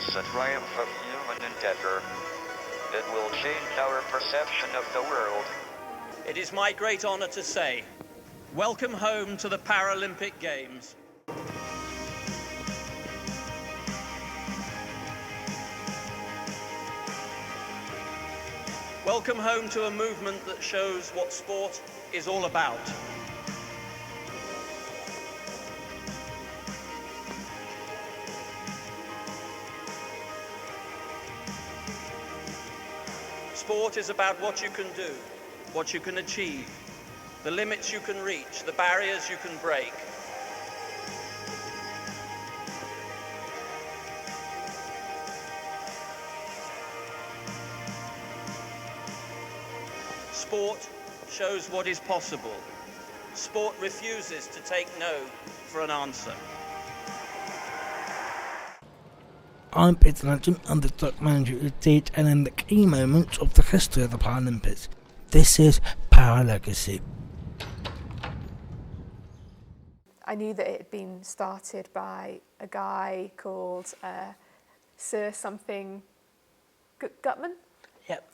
is a triumph of human endeavor. It will change our perception of the world. It is my great honor to say, welcome home to the Paralympic Games. Welcome home to a movement that shows what sport is all about. Sport is about what you can do, what you can achieve, the limits you can reach, the barriers you can break. Sport shows what is possible. Sport refuses to take no for an answer. I'm Peter Legend and the documentary is detailing the key moments of the history of the Paralympics. This is Paralegacy. I knew that it had been started by a guy called Sir something Gutman? Yep.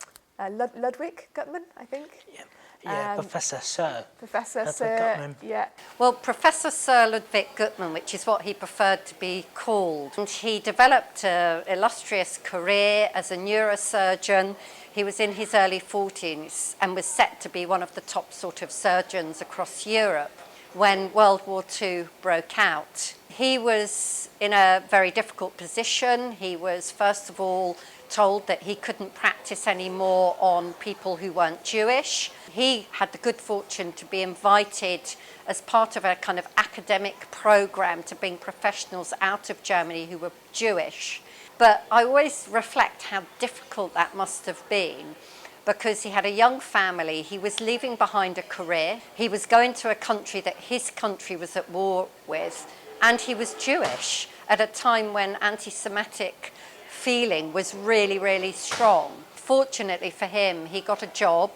Ludwig Gutman, I think. Yep. Yeah, Professor Sir Gutman. Yeah. Well, Professor Sir Ludwig Gutman, which is what he preferred to be called, and he developed an illustrious career as a neurosurgeon. He was in his early 40s and was set to be one of the top sort of surgeons across Europe when World War II broke out. He was in a very difficult position. He was, first of all, told that he couldn't practice anymore on people who weren't Jewish. He had the good fortune to be invited as part of a kind of academic program to bring professionals out of Germany who were Jewish. But I always reflect how difficult that must have been, because he had a young family, he was leaving behind a career, he was going to a country that his country was at war with, and he was Jewish at a time when anti-Semitic feeling was really, really strong. Fortunately for him, he got a job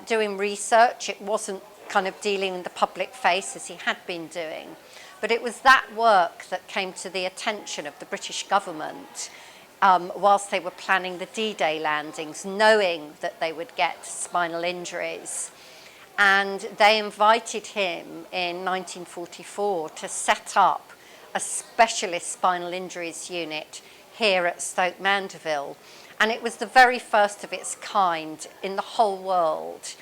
doing research. It wasn't kind of dealing in the public face as he had been doing, but it was that work that came to the attention of the British government whilst they were planning the D-Day landings, knowing that they would get spinal injuries. And they invited him in 1944 to set up a specialist spinal injuries unit here at Stoke Mandeville, and it was the very first of its kind in the whole world.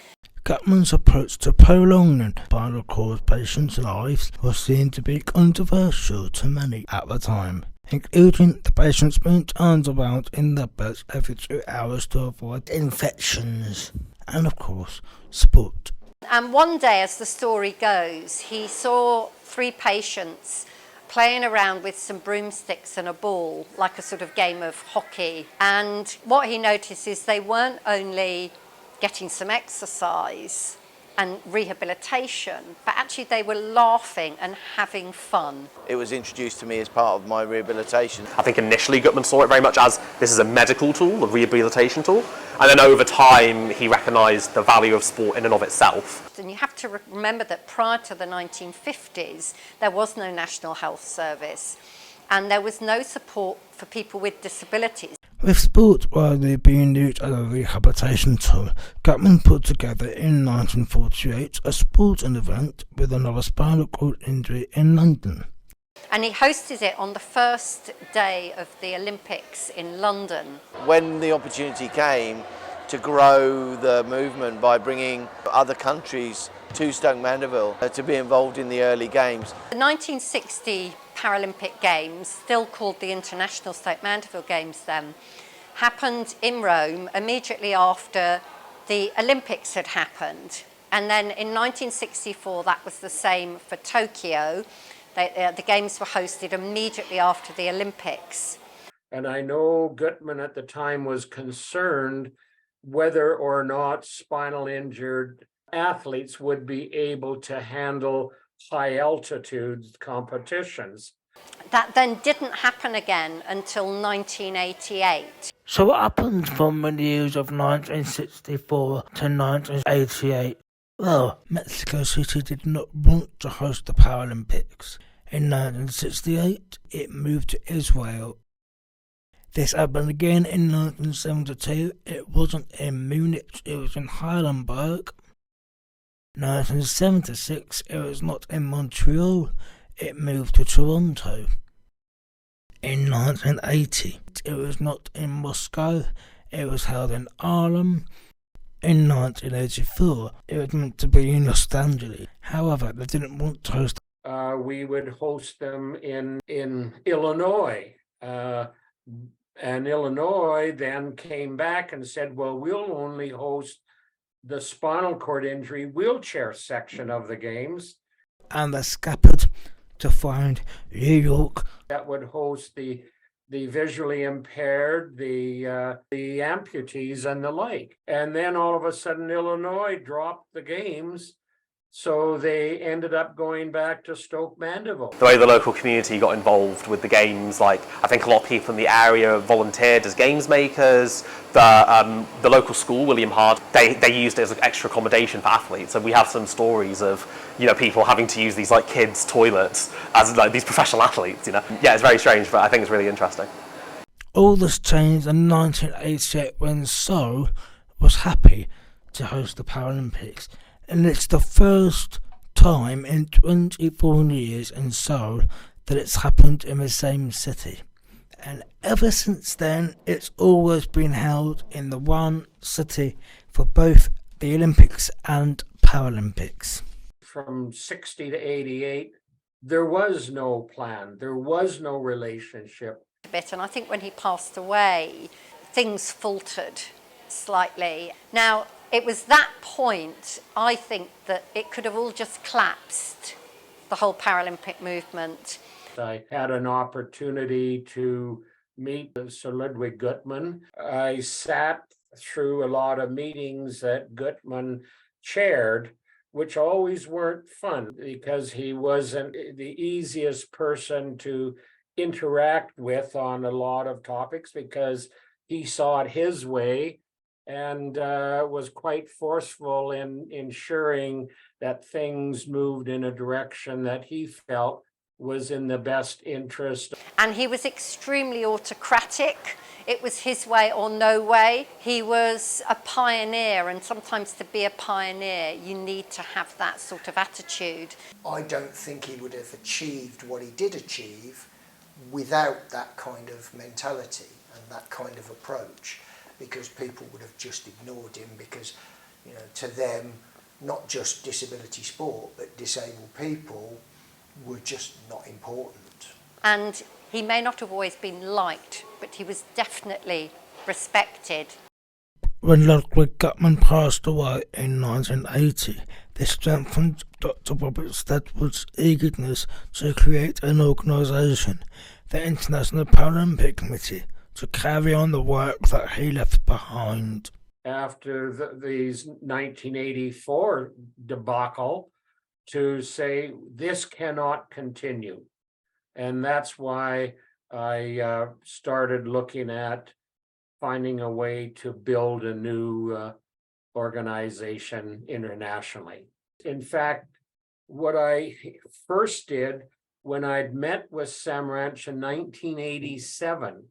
Gutman's approach to prolonging spinal cord patients' lives was seen to be controversial to many at the time, including the patients being turned about in their beds every 2 hours to avoid infections, and of course, sport. And one day, as the story goes, he saw 3 patients playing around with some broomsticks and a ball, like a sort of game of hockey. And what he noticed is they weren't only getting some exercise and rehabilitation, but actually they were laughing and having fun. It was introduced to me as part of my rehabilitation. I think initially Gutman saw it very much as this is a medical tool, a rehabilitation tool, and then over time he recognised the value of sport in and of itself. And you have to remember that prior to the 1950s, there was no National Health Service and there was no support for people with disabilities. With sport widely being used as a rehabilitation tool, Gutman put together in 1948 a sporting event with another spinal cord injury in London. And he hosted it on the first day of the Olympics in London. When the opportunity came to grow the movement by bringing other countries to Stoke Mandeville to be involved in the early games. The 1960 Paralympic Games, still called the International Stoke Mandeville Games then, happened in Rome immediately after the Olympics had happened. And then in 1964 that was the same for Tokyo. The games were hosted immediately after the Olympics. And I know Gutman at the time was concerned whether or not spinal injured athletes would be able to handle high altitude competitions. That then didn't happen again until 1988. So what happened from the years of 1964 to 1988? Well, Mexico City did not want to host the Paralympics. In 1968, it moved to Israel. This happened again in 1972. It wasn't in Munich, it was in Heidelberg. 1976, it was not in Montreal, it moved to Toronto. In 1980, it was not in Moscow, it was held in Harlem. In 1984, it was meant to be in Los Angeles. However, they didn't want to host. We would host them in Illinois. And Illinois then came back and said, well, we'll only host the spinal cord injury wheelchair section of the games. And they scattered to find New York. That would host the visually impaired, the amputees and the like. And then all of a sudden, Illinois dropped the games. So they ended up going back to Stoke Mandeville. The way the local community got involved with the games, like I think a lot of people in the area volunteered as games makers. The local school, William Hard, they used it as extra accommodation for athletes. And we have some stories of people having to use these like kids' toilets as like these professional athletes. Yeah, it's very strange, but I think it's really interesting. All this changed in 1988 when Seoul was happy to host the Paralympics. And it's the first time in 24 years in Seoul that it's happened in the same city. And ever since then, it's always been held in the one city for both the Olympics and Paralympics. From 60 to 88, there was no plan. There was no relationship. And I think when he passed away, things faltered slightly. Now, it was that point, I think, that it could have all just collapsed, the whole Paralympic movement. I had an opportunity to meet Sir Ludwig Guttmann. I sat through a lot of meetings that Guttmann chaired, which always weren't fun because he wasn't the easiest person to interact with on a lot of topics because he saw it his way. And was quite forceful in ensuring that things moved in a direction that he felt was in the best interest. And he was extremely autocratic. It was his way or no way. He was a pioneer, and sometimes to be a pioneer, you need to have that sort of attitude. I don't think he would have achieved what he did achieve without that kind of mentality and that kind of approach. Because people would have just ignored him because, to them, not just disability sport, but disabled people were just not important. And he may not have always been liked, but he was definitely respected. When Ludwig Guttmann passed away in 1980, this strengthened Dr. Robert Stedwood's eagerness to create an organisation, the International Paralympic Committee, to carry on the work that he left behind. After these 1984 debacle, to say this cannot continue. And that's why I started looking at finding a way to build a new organization internationally. In fact, what I first did when I'd met with Samaranch in 1987,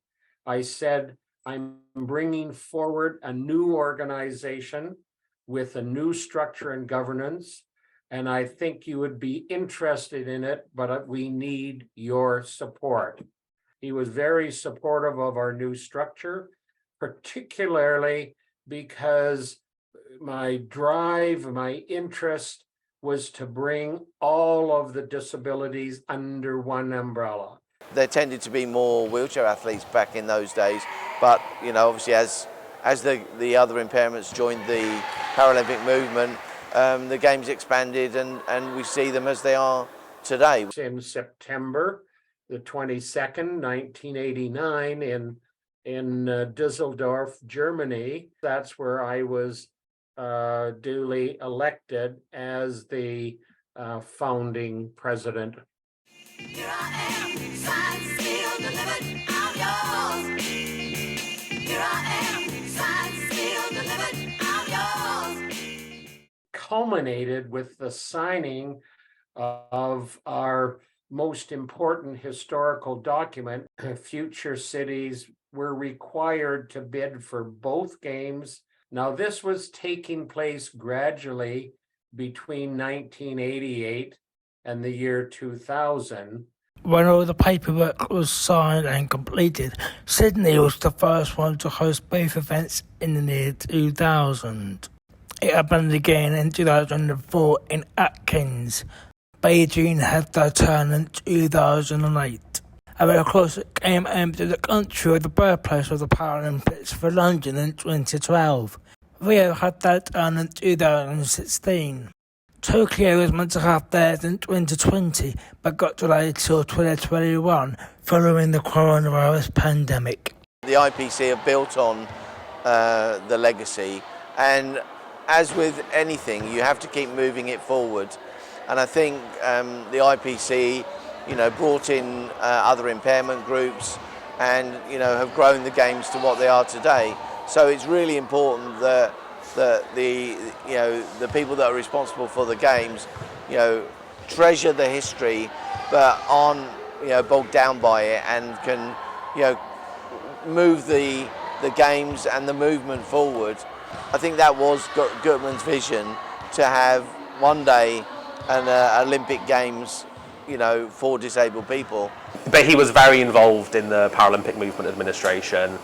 I said, I'm bringing forward a new organization with a new structure and governance, and I think you would be interested in it, but we need your support. He was very supportive of our new structure, particularly because my drive, my interest was to bring all of the disabilities under one umbrella. There tended to be more wheelchair athletes back in those days, but obviously as the other impairments joined the Paralympic movement, the games expanded and we see them as they are today. In September the 22nd, 1989, in Düsseldorf, Germany, that's where I was duly elected as the founding president. Here I am, signed, sealed, delivered, I'm yours. Here I am, signed, sealed, delivered, I'm yours. Culminated with the signing of our most important historical document, Future Cities were required to bid for both games. Now, this was taking place gradually between 1988 and the year 2000. When all the paperwork was signed and completed, Sydney was the first one to host both events in the year 2000. It happened again in 2004 in Atkins. Beijing had their turn in 2008. And of course it came home to the country of the birthplace of the Paralympics for London in 2012. Rio had their turn in 2016. Tokyo was meant to have theirs in 2020, but got delayed till 2021 following the coronavirus pandemic. The IPC have built on the legacy, and as with anything, you have to keep moving it forward. And I think the IPC, brought in other impairment groups, and have grown the games to what they are today. So it's really important that the people that are responsible for the games, treasure the history, but aren't bogged down by it, and can move the games and the movement forward. I think that was Gutman's vision, to have one day an Olympic Games, for disabled people. But he was very involved in the Paralympic Movement Administration.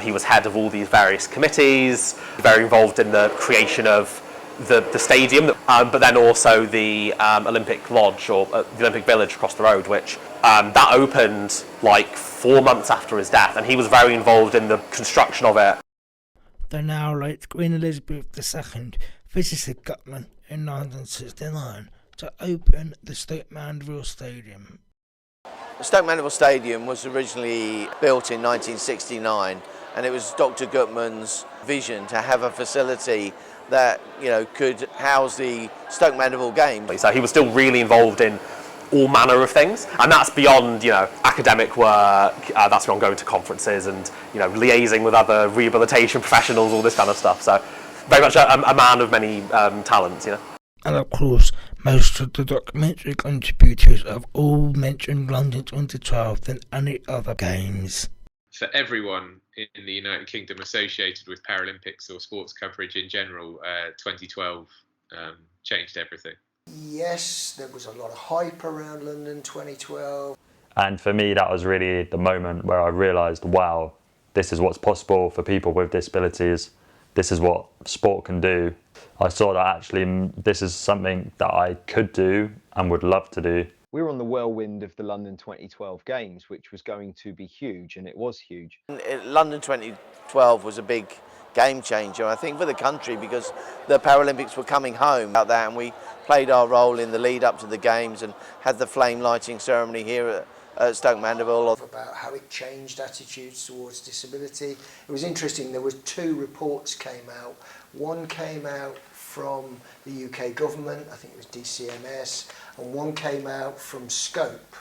He was head of all these various committees, very involved in the creation of the stadium, but then also the Olympic Lodge, or the Olympic Village across the road, which that opened like 4 months after his death, and he was very involved in the construction of it. The now late Queen Elizabeth II visited Gutman in 1969 to open the Stoke Mandeville Stadium. Stoke Mandeville Stadium was originally built in 1969, and it was Dr. Gutman's vision to have a facility that could house the Stoke Mandeville Games. So he was still really involved in all manner of things, and that's beyond academic work. That's beyond going to conferences and liaising with other rehabilitation professionals, all this kind of stuff. So very much a man of many talents. And of course, most of the documentary contributors have all mentioned London 2012 than any other games. For everyone in the United Kingdom associated with Paralympics or sports coverage in general, 2012 changed everything. Yes, there was a lot of hype around London 2012. And for me, that was really the moment where I realised, wow, this is what's possible for people with disabilities. This is what sport can do. I saw that actually this is something that I could do and would love to do. We were on the whirlwind of the London 2012 Games, which was going to be huge, and it was huge. London 2012 was a big game changer, I think, for the country, because the Paralympics were coming home about that, and we played our role in the lead up to the Games and had the flame lighting ceremony here at Stoke Mandeville. About how it changed attitudes towards disability. It was interesting, there were 2 reports came out. One came out from the UK government, I think it was DCMS, and one came out from Scope.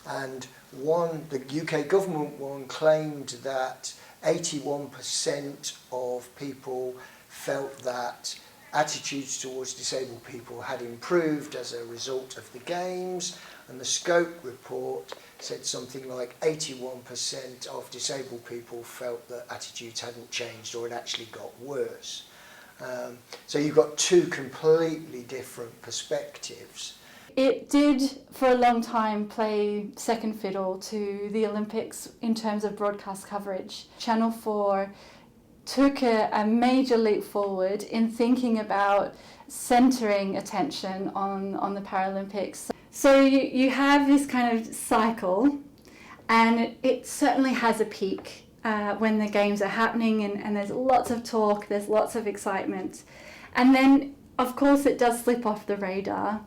And the UK government one claimed that 81% of people felt that attitudes towards disabled people had improved as a result of the Games, and the Scope report said something like 81% of disabled people felt that attitudes hadn't changed or had actually got worse. So you've got 2 completely different perspectives. It did for a long time play second fiddle to the Olympics in terms of broadcast coverage. Channel 4 took a major leap forward in thinking about centering attention on the Paralympics. So you have this kind of cycle, and it certainly has a peak when the games are happening, and there's lots of talk, there's lots of excitement. And then, of course, it does slip off the radar.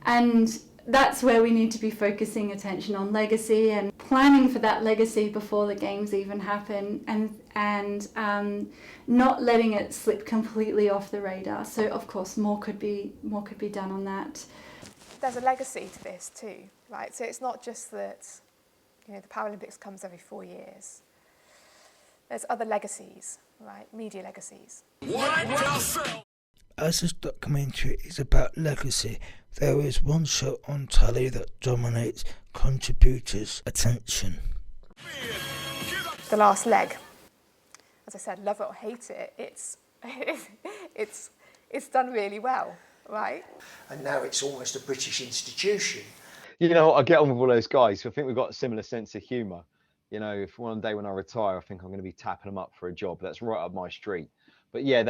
And that's where we need to be focusing attention on legacy and planning for that legacy before the games even happen, and not letting it slip completely off the radar. So of course more could be done on that. There's a legacy to this too, right? So it's not just that the Paralympics comes every 4 years. There's other legacies, right? Media legacies. As this documentary is about legacy, there is one show on telly that dominates contributors' attention. the last leg. As I said, love it or hate it, it's done really well, right? And now it's almost a British institution. You know, I get on with all those guys. I think we've got a similar sense of humour. You know, if one day when I retire, I think I'm going to be tapping them up for a job. That's right up my street. But yeah,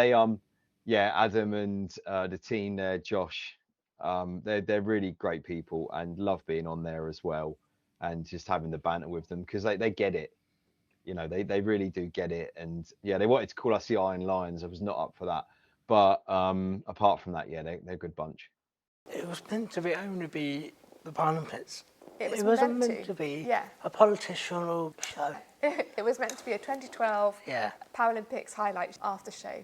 yeah, Adam and the team there, Josh, they're really great people and love being on there as well, and just having the banter with them because they get it. You know, they really do get it. And yeah, they wanted to call us the Iron Lions. I was not up for that. But apart from that, yeah, they're a good bunch. It was meant to be only be the Paralympics. It wasn't meant to be a politician show. It was meant to be a 2012 Yeah. Paralympics highlights after show,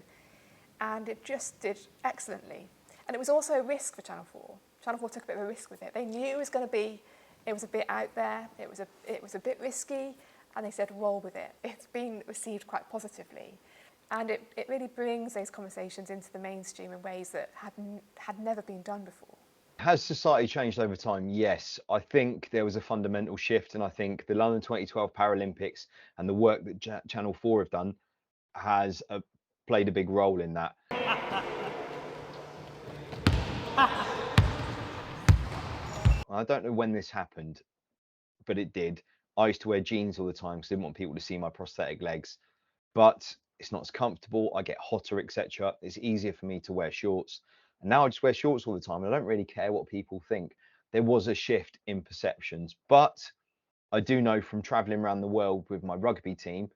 and it just did excellently. And it was also a risk for Channel 4. Channel 4 took a bit of a risk with it. They knew it was going to be, it was a bit out there, it was a bit risky, and they said roll with it. It's been received quite positively. And it really brings those conversations into the mainstream in ways that had never been done before. Has society changed over time? Yes. I think there was a fundamental shift, and I think the London 2012 Paralympics and the work that Channel 4 have done has played a big role in that. I don't know when this happened, but it did. I used to wear jeans all the time because I didn't want people to see my prosthetic legs. But it's not as comfortable. I get hotter, etc. It's easier for me to wear shorts. And now I just wear shorts all the time. I don't really care what people think. There was a shift in perceptions, but I do know from traveling around the world with my rugby team,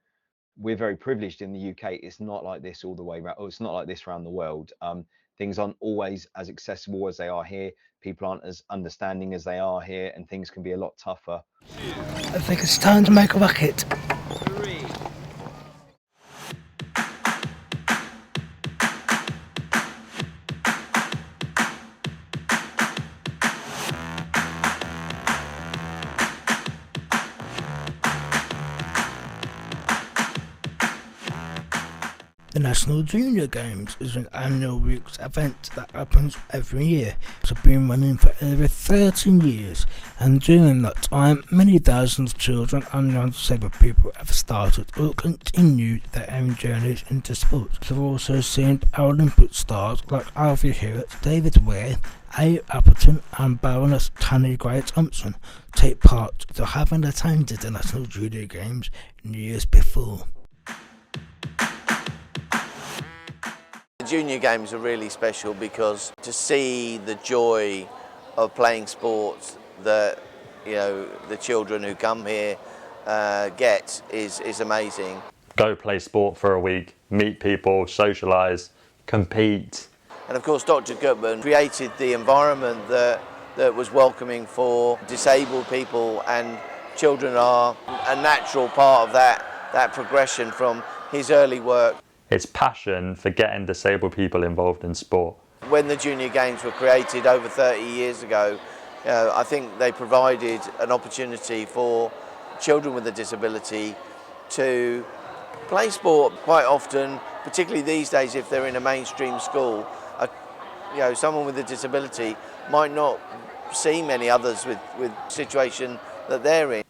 we're very privileged in the UK. It's not like this all the way around. It's not like this around the world. Things aren't always as accessible as they are here. People aren't as understanding as they are here, and things can be a lot tougher. I think it's time to make a bucket. The National Junior Games is an annual week's event that happens every year. It's been running for over 13 years, and during that time, many thousands of children and young disabled people have started or continued their own journeys into sport. We've also seen Paralympic stars like Alfie Hewitt, David Ware, A. Appleton and Baroness Tanny Gray-Thompson take part to having attended the National Junior Games in years before. The Junior Games are really special because to see the joy of playing sports that, you know, the children who come here get is amazing. Go play sport for a week, meet people, socialise, compete. And of course Dr. Gutman created the environment that was welcoming for disabled people, and children are a natural part of that progression from his early work. It's passion for getting disabled people involved in sport. When the Junior Games were created over 30 years ago, I think they provided an opportunity for children with a disability to play sport. Quite often, particularly these days if they're in a mainstream school, you know, someone with a disability might not see many others with the situation that they're in.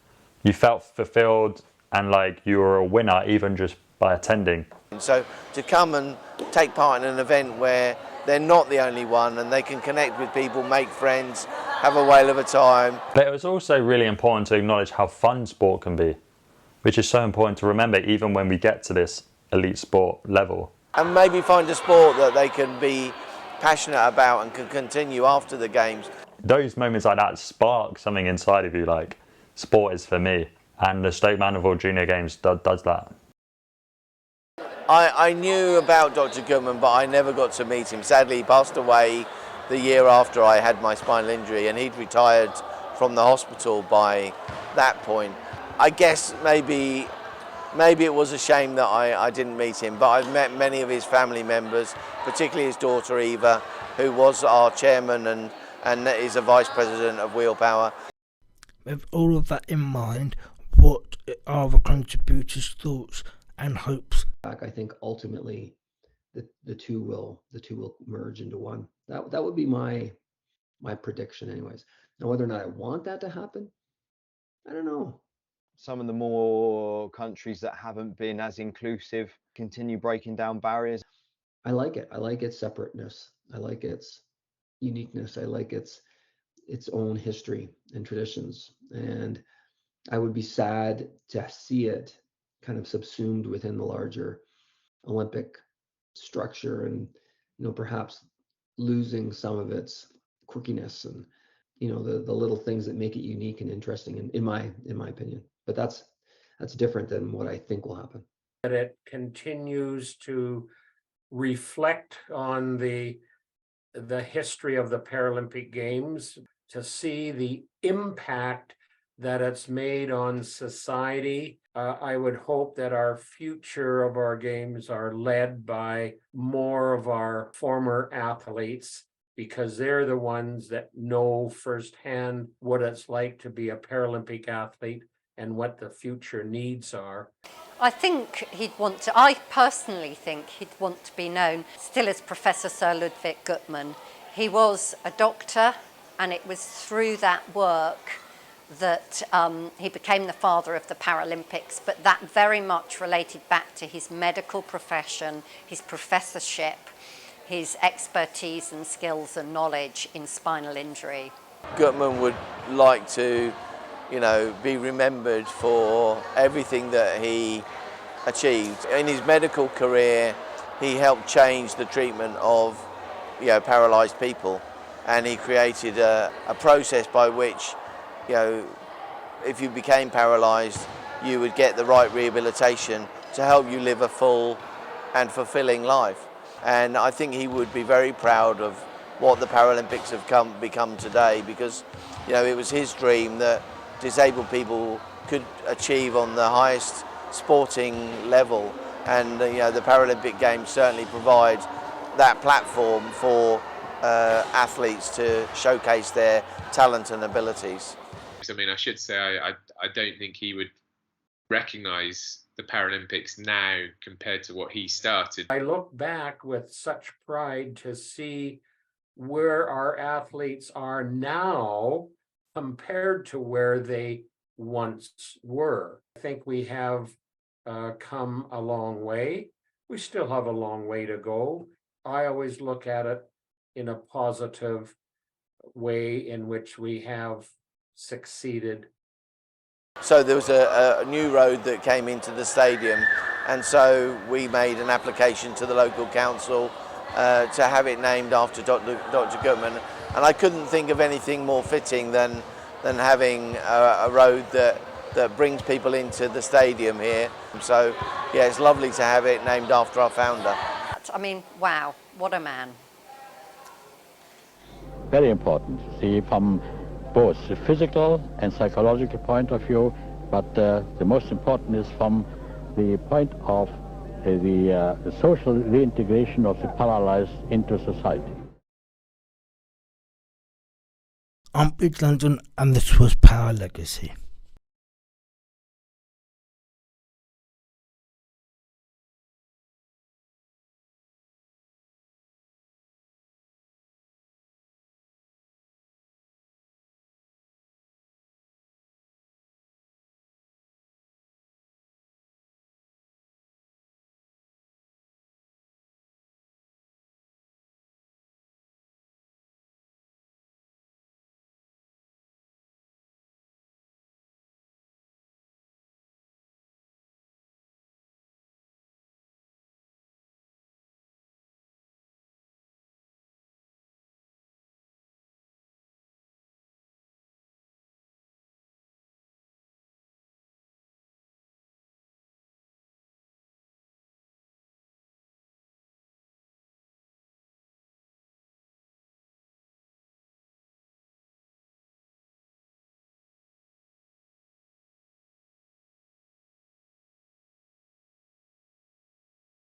You felt fulfilled and like you were a winner even just by attending. So to come and take part in an event where they're not the only one and they can connect with people, make friends, have a whale of a time. But it was also really important to acknowledge how fun sport can be, which is so important to remember even when we get to this elite sport level. And maybe find a sport that they can be passionate about and can continue after the games. Those moments like that spark something inside of you, like sport is for me, and the Stoke Mandeville Junior Games does that. I knew about Dr. Gutman, but I never got to meet him. Sadly, he passed away the year after I had my spinal injury, and he'd retired from the hospital by that point. I guess maybe it was a shame that I didn't meet him, but I've met many of his family members, particularly his daughter Eva, who was our chairman and is a vice president of Wheel Power. With all of that in mind, what are the contributors' thoughts and hopes? I think ultimately the two will merge into one. That would be my prediction anyways. Now whether or not I want that to happen, I don't know. some of the more countries that haven't been as inclusive continue breaking down barriers. I like it. I like its separateness. I like its uniqueness. I like its own history and traditions. And I would be sad to see it kind of subsumed within the larger Olympic structure, and perhaps losing some of its quirkiness and the little things that make it unique and interesting in my opinion. But that's different than what I think will happen. That it continues to reflect on the history of the Paralympic Games, to see the impact that it's made on society. I would hope that our future of our games are led by more of our former athletes, because they're the ones that know firsthand what it's like to be a Paralympic athlete and what the future needs are. I personally think he'd want to be known still as Professor Sir Ludwig Guttmann. He was a doctor, and it was through that work that he became the father of the Paralympics, but that very much related back to his medical profession, his professorship, his expertise and skills and knowledge in spinal injury. Guttmann would like to, be remembered for everything that he achieved. In his medical career, he helped change the treatment of, paralysed people, and he created a process by which, if you became paralysed, you would get the right rehabilitation to help you live a full and fulfilling life. And I think he would be very proud of what the Paralympics have become today, because, it was his dream that disabled people could achieve on the highest sporting level, and the Paralympic Games certainly provide that platform for athletes to showcase their talent and abilities. I mean, I should say I don't think he would recognise the Paralympics now compared to what he started. I look back with such pride to see where our athletes are now compared to where they once were. I think we have come a long way. We still have a long way to go. I always look at it in a positive way in which we have succeeded. So there was a new road that came into the stadium, and so we made an application to the local council to have it named after Dr. Guttmann, and I couldn't think of anything more fitting than having a road that brings people into the stadium here. So yeah, it's lovely to have it named after our founder. I mean, wow, what a man. Very important, see, from both the physical and psychological point of view, but the most important is from the point of the social reintegration of the paralyzed into society. I'm Big London, and this was Power Legacy.